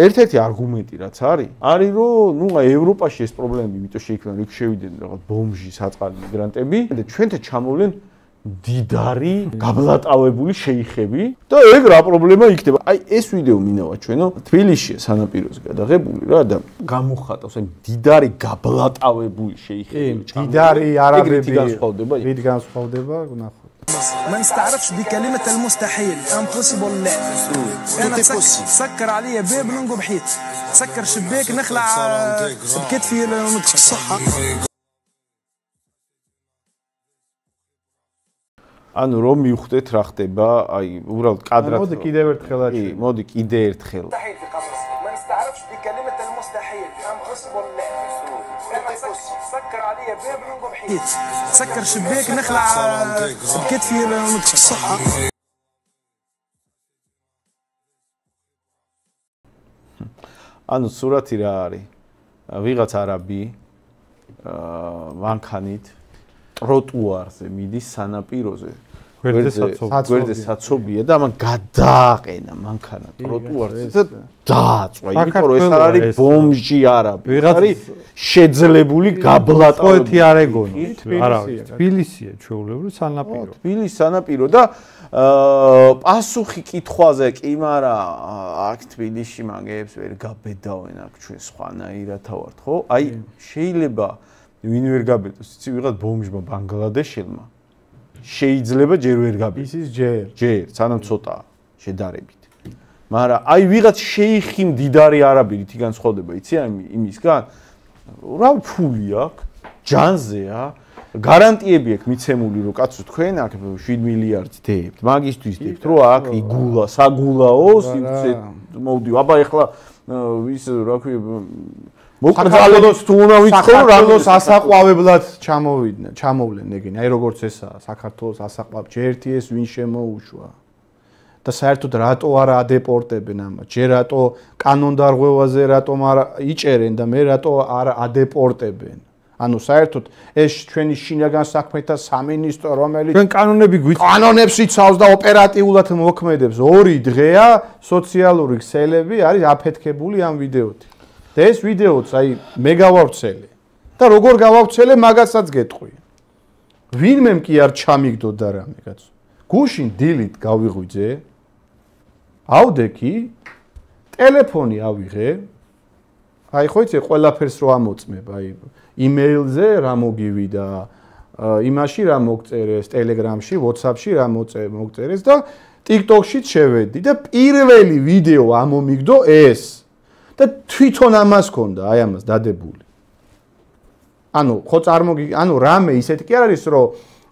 ერთ-ერთი არგუმენტი რაც არის რომ ნუ ევროპაში ეს პრობლემები იმიტომ შეიქმნა რომ იქ შევიდნენ რაღაც ბომჟი საწყალი მიგრანტები და ჩვენთან ჩამოვლენ დიდარი გაბლატავებული შეიხები და ეგ რა პრობლემა იქნება. აი ეს ვიდეო მინავა ჩვენო თბილისში სანაპიროზე გადაღებული რა და გამოხატავს აი დიდარი გაბლატავებული შეიხები. დიდარი არაბები ვით განსხვავდება ნახოთ. ما نستعرفش بكلمة المستحيل impossible لا انا سكر عليا باب ننقب حيط سكر شباك نخلع بكتفي ونطفي الصحة ანუ რომ მივხვდეთ რა ხდება აი უბრალოდ კადრად მოდი კიდევ ერთხელ კი მოდი კიდე ერთხელ ما نستعرفش بكلمة المستحيل impossible لا سكر عليا باب ننقب حيط سكر شباك نخلع بكتفي ونطفي الصحة ანუ სურათი რა არის ვიღაც არაბი მანქანით ტროტუარზე მიდის სანაპიროზე გვერდზე საცობია და ამან გადააყენა მანქანა ტროტუარზე და დააწვა იმიტომ რომ ეს არ არის ბომჟი არაბი არის შეძლებული გაბლატავებული არ ეგონოთ არა თბილისია ჩვეულებრივ სანაპირო თბილისის სანაპირო და პასუხი კითხვაზე კი მარა აქ თბილისში მაგებს ვერ გაბედავენ აქ ჩვენ სხვანაირად ვართ ხო აი შეიძლება ვინ ვერ გაბედოს იცი ვიღაც ბომჟმა ბანგლადეშელმა შეიძლება ჯერ ვერ გაბედოს ისის ჯერ სანამ ცოტაა შედარებით მაგრამ აი ვიღაც შეიხი მდიდარი არაბი რითი განსხვავდება იცი იმისგან რა ფული აქვს ჯანზეა გარანტიები აქვს მიცემული რომ კაცო თქვენ აქ 7 მილიარდს დებთ მაგისთვის დებთ რომ აქ იგულა საგულაო სივრცე მოვდი აბა ეხლა ის რა ქვია მოკრძალებს თუ უნდა ვიცხოვრო საქართველოს ასაყვავებლად ჩამოვლენ ეგენი აი როგორც ესაა საქართველოს ასაყვავ ჯერთი ეს ვინ შემოუშვა და საერთოდ რატო არ ადეპორტებენ ამას ჯერ რატო კანონდარღვევაზე რატომ არ იჭერენ და მე რატო არ ადეპორტებენ ანუ საერთოდ ეს ჩვენი შინაგან საქმეთა სამინისტრო რომელიც ჩვენ კანონებს იცავს და ოპერატიულად მოქმედებს 2 დღეა სოციალური ქსელები არის აფეთქებული ამ ვიდეოთი და ეს ვიდეოც აი მე გავავრცელე და როგორ გავავრცელე მაგასაც გეტყვი ვინმემ კი არ ჩამიგდოდა რამე კაცო გუშინ დილით გავიღვიძე ავდექი ტელეფონი ავიღე აი ხო იცი ყველაფერს რო ამოწმებ აი იმეილზე რა მოგივიდა იმაში რა მოგწერეს ტელეგრამში WhatsApp-ში რა მოგწერეს და TikTok-შიც შევედი და პირველი ვიდეო ამომიგდო ეს და თვითონ ამას ქონდა აი ამას დადებული ანუ ხო ანუ რამე ისეთი კი არ არის რომ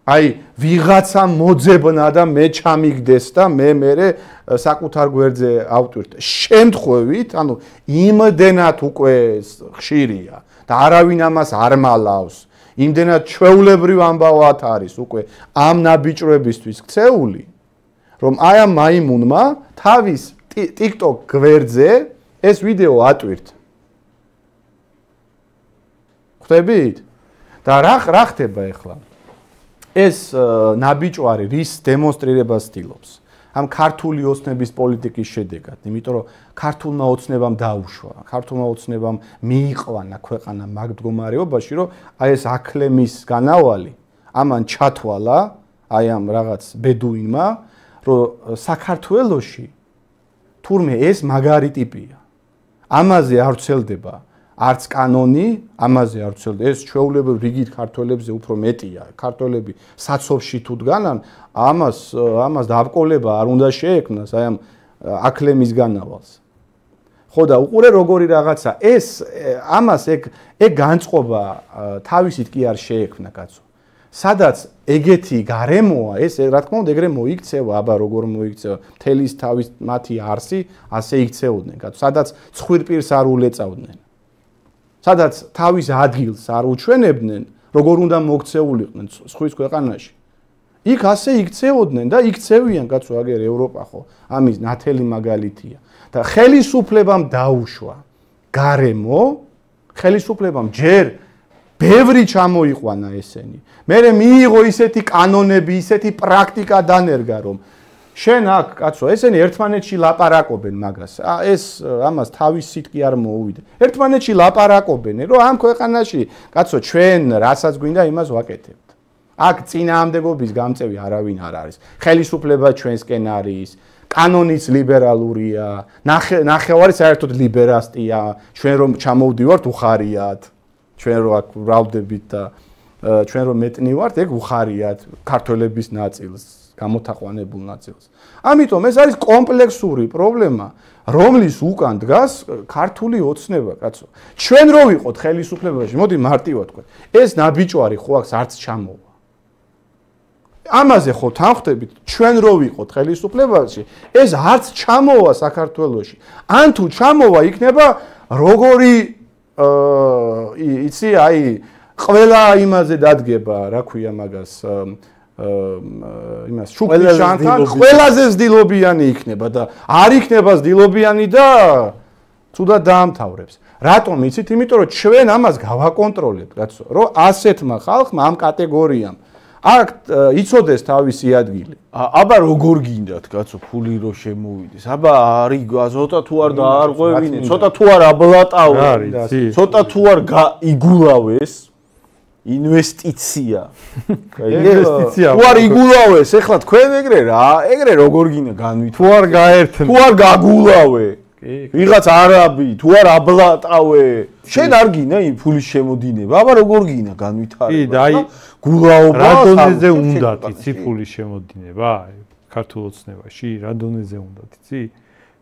აი ვიღაცა მოძებნა და მე ჩამიგდეს და მე საკუთარ გვერდზე ავტვირთ შემთხვევით ანუ იმდენად უკვე ხშირია და არავინ ამას არ მალავს იმდენად ჩვეულებრივ ამბავად არის უკვე ამ ნაბიჭრებისთვის ქცეული რომ აი ამ მაიმუნმა თავის TikTok გვერდზე ეს ვიდეო ატვირთ ხვდებით და რა ხდება ახლა ეს ნაბიჭვარი რის დემონსტრირებას ცდილობს ამ ქართული ოცნების პოლიტიკის შედეგად იმიტომ რომ ქართულმა ოცნებამ დაუშვა ქართულმა ოცნებამ მიიყვანა ქვეყანა მაგ მდგომარეობაში რომ აი ეს აკლემის განავალი ამან ჩათვალა აი ამ რაღაც ბედუინმა რომ საქართველოში თურმე ეს მაგარი ტიპია ამაზე არ ვრცელდება არც კანონი ამაზე არ ვრცელდება ეს ჩვეულებრივ რიგით ქართველებზე უფრო მეტია ქართველები საცობში თუ დგანან ამას დააბკოლება არ უნდა შეექმნას აი ამ აკლემის განავალს ხო და უყურე როგორი რაღაცა ეს ამას ეგ განწყობა თავისით კი არ შეექმნა კაცო სადაც ეგეთი გარემოა ეს რა თქმა უნდა ეგრე მოიქცევა აბა როგორ მოიქცევა თელის თავის მათი არსი ასე იქცეოდნენ კაცო სადაც ცხვირპირს არ ულეწავდნენ სადაც თავის ადგილს არ უჩვენებდნენ როგორ უნდა მოქცეულიყვნენ სხვის ქვეყანაში იქ ასე იქცეოდნენ და იქცევიან კაცო აგერ ევროპა ხო ამის ნათელი მაგალითია და ხელისუფლებამ დაუშვა გარემო ხელისუფლებამ ჯერ ბევრი ჩამოიყვანა ესენი მერე მიიღო ისეთი კანონები ისეთი პრაქტიკა დანერგა რომ შენ აქ კაცო, ესენი ერთმანეთში ლაპარაკობენ მაგას. ეს ამას თავის სიტყვი არ მოუვიდა. ერთმანეთში ლაპარაკობენ, რომ ამ ქვეყანაში კაცო ჩვენ რასაც გვინდა იმას ვაკეთებთ. აქ წინააღმდეგობის გამწევი არავინ არ არის. ხელისუფლება ჩვენსკენ არის. კანონიც ლიბერალურია, ნახევარი საერთოდ ლიბერასტია, ჩვენ რომ ჩამოვდივართ უხარიათ, ჩვენ რო აქ ვრალდებით და ჩვენ რომ მეტნი ვართ, ეგ უხარიათ ქართველების ნაწილს, გამოთაყვანებულ ნაწილს. ამიტომ ეს არის კომპლექსური პრობლემა, რომლის უკან დგას ქართული ოცნება, კაცო. ჩვენ რო ვიყოთ ხელისუფლებაში, მოდი მარტივად თქვა, ეს ნაბიჯვარი ხო აქ არც ჩამოვა. ამაზე ხო თანხმდებით, ჩვენ რო ვიყოთ ხელისუფლებაში, ეს არც ჩამოვა საქართველოში. ან თუ ჩამოვა, იქნება როგორი იცი, აი, ყველა იმაზე დადგება, რა ქვია მაგას, იმას შუქის შანთან, ყველაზე ზდილობიანი იქნება და არ იქნება ზდილობიანი და თუდად დაამთავრებს. რატომ იცით? იმიტომ რომ ჩვენ ამას გავაკონტროლებთ, კაცო, რომ ასეთმა ხალხმა ამ კატეგორიამ აქ იცოდეს თავისი ადგილი. აბა როგორ გინდათ, კაცო, ფული რო შემოვიდეს. აბა არის ცოტა თუ არ დაარღვევინე, ცოტა თუ არ აბლატავენ, ცოტა თუ არ იგულავეს ინვესტიცია. ინვესტიცია. თუ არ იგულავეს, ეხლა თქვენ ეგრე რა, ეგრე როგორ გინდა განვით. თუ არ გაერთნე. თუ არ გაგულავე. ვიღაც არაბი, თუ არ აბლატავე. შენ არ გინდა იმ ფულის შემოდინება. აბა როგორ გინდა განვითარება. კი, და აი გულაობა რა დონეზე უნდა იცი ფულის შემოდინება ქართულ ოცნებაში, რა დონეზე უნდა იცი?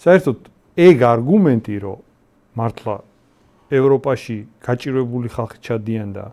საერთოდ ეგ არგუმენტი, რომ მართლა ევროპაში გაჭირვებული ხალხი ჩადიან და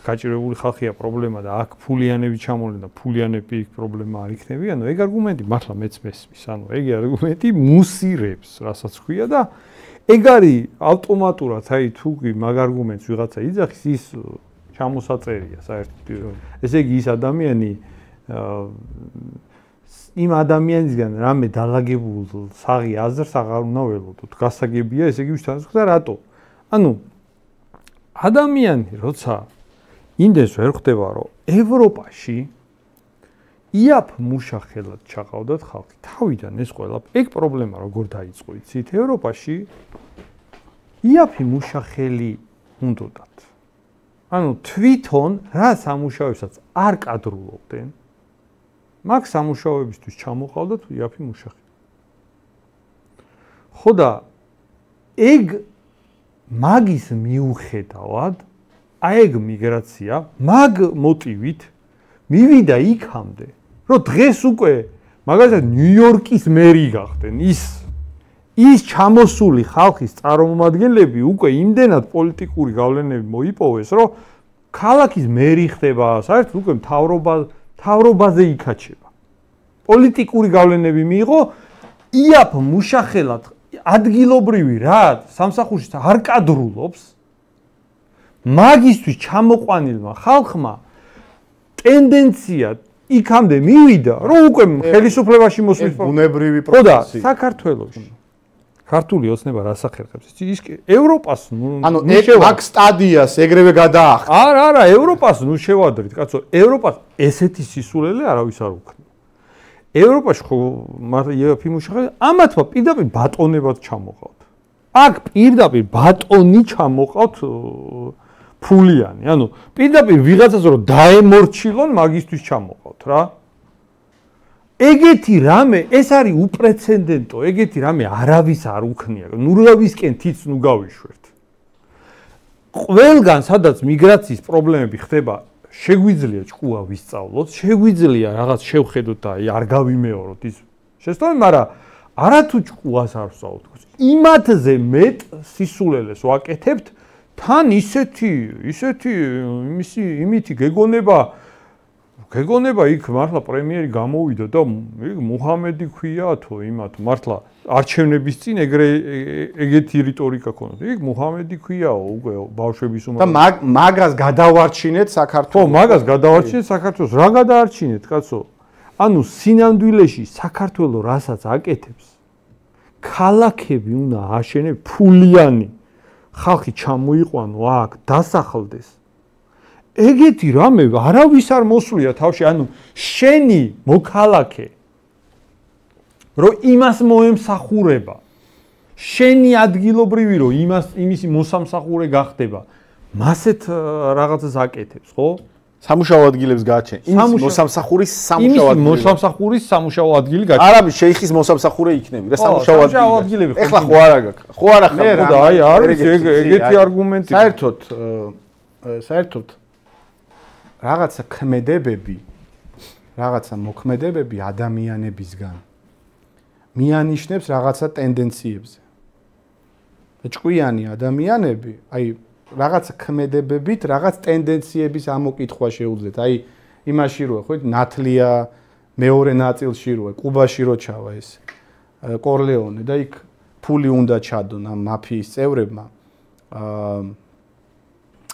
გაჭირვებული ხალხია პრობლემა და აქ ფულიანები ჩამოვლენ და ფულიანები პრობლემა არ იქნებიან, ეგ არგუმენტი მართლა მეც მესმის, ანუ ეგ არგუმენტი მუსირებს, რასაც ქვია და ეგ არის ავტომატურად, აი თუ მაგ არგუმენტს ვიღაცა იძახის, ის ჩამოსაწერია საერთოდ. ესე იგი ის ადამიანი იმ ადამიანისგან რამე დალაგებულ საღი აზრს აღარ უნდა ველოდოთ. გასაგებია, ესე იგი ვისთანხმდით და რატო? ანუ ადამიანი როცა იმდენს ვერ ხვდება, რომ ევროპაში იაფ მუშახელად ჩაყავდათ ხალხი. თავიდან ეს ყველა ეგ პრობლემა როგორ დაიწყო, იცით? ევროპაში იაფი მუშახელი უნდათ. ანუ თვითონ რა სამუშაოებსაც არ კადრულობდნენ, მაგ სამუშაოებისთვის ჩამოყავდათ იაფი მუშახელი. ხო და ეგ მაგის მიუხედავად, აი ეგ მიგრაცია, მაგ მოტივით მივიდა იქამდე, რომ დღეს უკვე მაგალითად ნიუ-იორკის მერი გახდნენ ის ჩამოსული ხალხის წარმომადგენლები უკვე იმდენად პოლიტიკური გავლენები მოიპოვეს, რომ ქალაქის მერი ხდება, საერთოდ უკვე მთავრობაზე იქაჩება. პოლიტიკური გავლენები მიიღო, იაფ მუშახელად ადგილობრივი რა სამსახურში არ კადრულობს, მაგისთვის ჩამოყვანილმა ხალხმა ტენდენცია იქამდე მივიდა, რომ უკვე ხელისუფლებაში მოსვლის ბუნებრივი პროცესი. ხო და საქართველოში ქართული ოცნება რას ახერხებს? ის ევროპას ანუ მაგ სტადიას ეგრევე გადაახდა. არა, ევროპას ნუ შევადრით, კაცო, ევროპას ესეთი სისულელე არავის არ უქნა. ევროპაში ხო იაფი მუშახელი ამათმა პირდაპირ ბატონებად ჩამოყავთ. აქ პირდაპირ ბატონი ჩამოყავთ ფულიანი. ანუ პირდაპირ ვიღაცას რომ დაემორჩილონ მაგისთვის ჩამოყავთ რა. ეგეთი რამე, ეს არის უპრეცედენტო, ეგეთი რამე არავის არ უქნია. ნურავისკენ თიც ნუ გავიშვერთ. ყველგან სადაც მიგრაციის პრობლემები ხდება, შეგვიძლია ჭკუა ვისწავლოთ, შეგვიძლია რაღაც შევხედოთ და არ გავიმეოროთ ის შესწავლები, მაგრამ არათუ ჭკუას არ ვსწავლოთ. იმათზე მეტ სისულელეს ვაკეთებთ, თან იმითი გეგონება იქ მართლა პრემიერი გამოვიდა და იქ მუჰამედი ქვია თუ იმათ მართლა არჩევნების წინ ეგეთი რიტორიკა ქონდა. იქ მუჰამედი ქვიაო უკვე ბავშვების უმარ. და მაგას გადავარჩინეთ საქართველოს. ხო, მაგას გადავარჩინეთ საქართველოს. რა გადაარჩინეთ, კაცო? ანუ სინამდვილეში საქართველოს რასაც აკეთებს, ქალაქები უნდა აშენებ ფულიანი. ხალხი ჩამოიყვანო აქ, დასახლდეს. ეგეთი რამე არავის არ მოსვლია თავში, ანუ შენი მოქალაქე რომ იმას მოემსახურება. შენი ადგილობრივი რომ იმისი მოსამსახურე გახდება. მასეთ რაღაცას აკეთებს, ხო? სამუშაო ადგილებს გააჩენ. იმის მოსამსახურის სამუშაო ადგილი. მოსამსახურის სამუშაო ადგილი გააჩენ. არამის შეიხის მოსამსახურე იქნები რა სამუშაო ადგილები. ეხლა ხო არა გაქვს. ხო არა ხარ. და აი არის ეგეთი არგუმენტი. საერთოდ რაღაცა ქმედებები, რაღაცა მოქმედებები ადამიანებისგან მიანიშნებს რაღაცა ტენდენციებზე. ჭკვიანი ადამიანები, აი რაღაცა ქმედებებით, რაღაც ტენდენციების ამოკითხვა შეუძლიათ. აი იმაში როა ხო ნათლია მეორე ნაწილში როა კუბაში რო ჩავა ეს კორლეონე და იქ ფული უნდა ჩადონ ამ მაფიის წევრებმა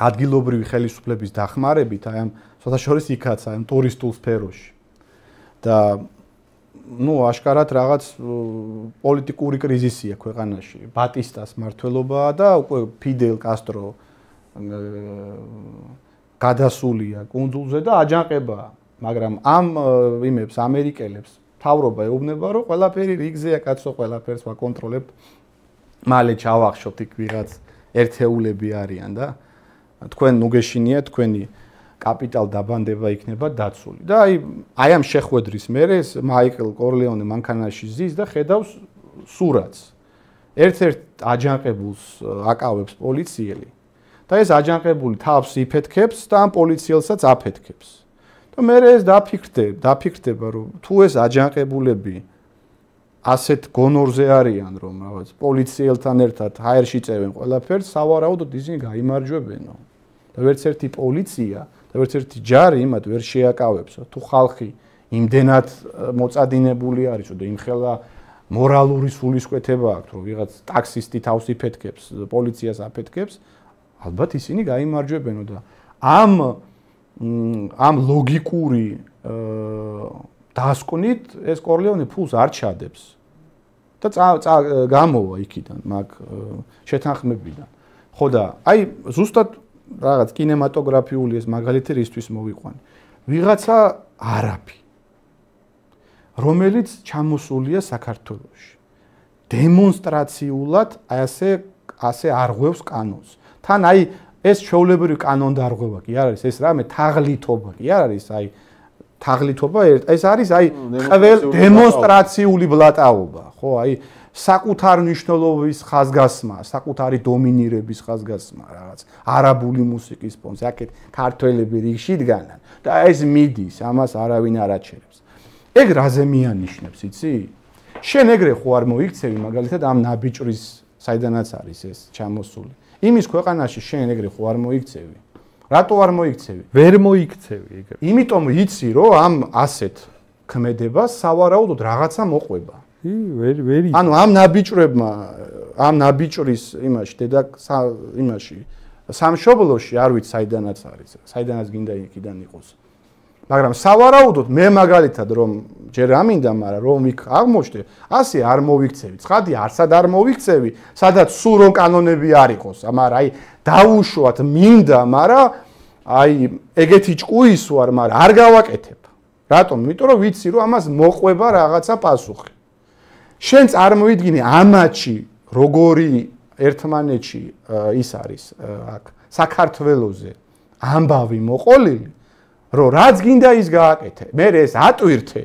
ადგილობრივი ხელისუფლების დახმარებით აი ამ შესაძლოა იქაც აი ამ ტურისტულ სფეროში და ну აშკარად რაღაც პოლიტიკური კრიზისია ქვეყანაში ბატისტას მმართველობაა და უკვე ფიდელ კასტრო გადასულია კუნძულზე და აჯანყებაა მაგრამ ამ იმებს ამერიკელებს თავრობა ეუბნება რომ ყველაფერი რიგზეა კაცო ყველაფერს ვაკონტროლებთ მალე ჩავახშოთ იქ ვიღაც ერთეულები არიან და თქვენ ნუგეშინია თქვენი კაპიტალ დაბანდება იქნება დაცული და აი ამ შეხვედრის მერე ეს მაიკლ კორლეონე მანქანაში ზის და ხედავს სურათს ერთ-ერთ აჯანყებულს აკავებს პოლიციელი და ეს აჯანყებული თავს იფეთქებს და ამ პოლიციელსაც აფეთქებს და მერე ეს დაფიქრდება რომ თუ ეს აჯანყებულები ასეთ გონორზე არიან რომ რაღაც პოლიციელთან ერთად ჰაერში წევენ ყველაფერს სავარაუდოდ ისინი გაიმარჯვებენო და ვერც ერთი პოლიცია და ვერც ერთი ჯარი იმათ ვერ შეაკავებსო თუ ხალხი იმდენად მოწადინებული არისო და იმხელა მორალური სულისკვეთება აქვს რომ ვიღაც ტაქსისტი თავს იფეთქებს პოლიციას აფეთქებს ალბათ ისინი გაიმარჯვებენო და ამ ლოგიკური დასკვნით ეს კორლეონე ფულს არ ჩადებს და გამოვა იქიდან მაგ შეთანხმებიდან ხო და აი ზუსტად რაღაც კინემატოგრაფიული ეს მაგალითი რისთვის მოვიყვანი ვიღაცა არაფი რომელიც ჩამოსულია საქართველოში დემონსტრაციულად ასე არღვევს კანონს თან აი ეს ჩვეულებრივი კანონდარღვევა კი არ არის ეს რამე თაღლითობა კი არ არის აი თაღლითობა ეს არის აი ყოველ დემონსტრაციული ბლატაობა ხო აი საკუთარ მნიშვნელობის ხაზგასმა, საკუთარი დომინირების ხაზგასმა რაღაც არაბული მუსიკის ფონზე, აქეთ ქართველები რიგში დგანან და ეს მიდის, ამას არავინ არ აჩერებს. ეგ რაზე მიანიშნებს, იცი? შენ ეგრე ხო არ მოიქცევი მაგალითად ამ ნაბიჭრის საიდანაც არის ეს ჩამოსული. იმის ქვეყანაში შენ ეგრე ხო არ მოიქცევი? რატო არ მოიქცევი? ვერ მოიქცევი ეგრე. იმიტომ იცი რომ ამ ასეთ ქმედებას სავარაუდოდ რაღაცა მოყვება. ვერ ანუ ამ ნაბიჭრებმა ამ ნაბიჭრის იმაში იმაში სამშობლოში არ ვიცი საიდანაც არის საიდანაც გინდა იქიდან იყოს მაგრამ სავარაუდოდ მე მაგალითად რომ ჯერ ამინდა მაგრამ რომ იქ აღმოჩნდე ასე არ მოვიქცევი ცხადია არსად არ მოვიქცევი სადაც სულ რომ კანონები არ იყოს მაგრამ აი დაუშვათ მინდა მაგრამ აი ეგეთი ჭკუის ვარ მაგრამ არ გავაკეთებ რატომ იმიტომ რომ ვიცი რომ ამას მოყვება რაღაცა პასუხი შენ წარმოიდგინე ამაჩი როგორი ერთმანეთში ის არის აქ საქართველოზე ამბავი მოყოლილი რომ რაც გინდა ის გააკეთე მე ეს ატვირთე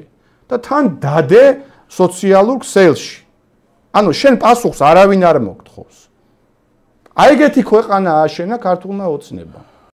და თან დადე სოციალურ ქსელში ანუ შენ პასუხს არავინ არ მოგთხოვს აი ეგეთი ქვეყანა აშენა ქართულმა ოცნებამ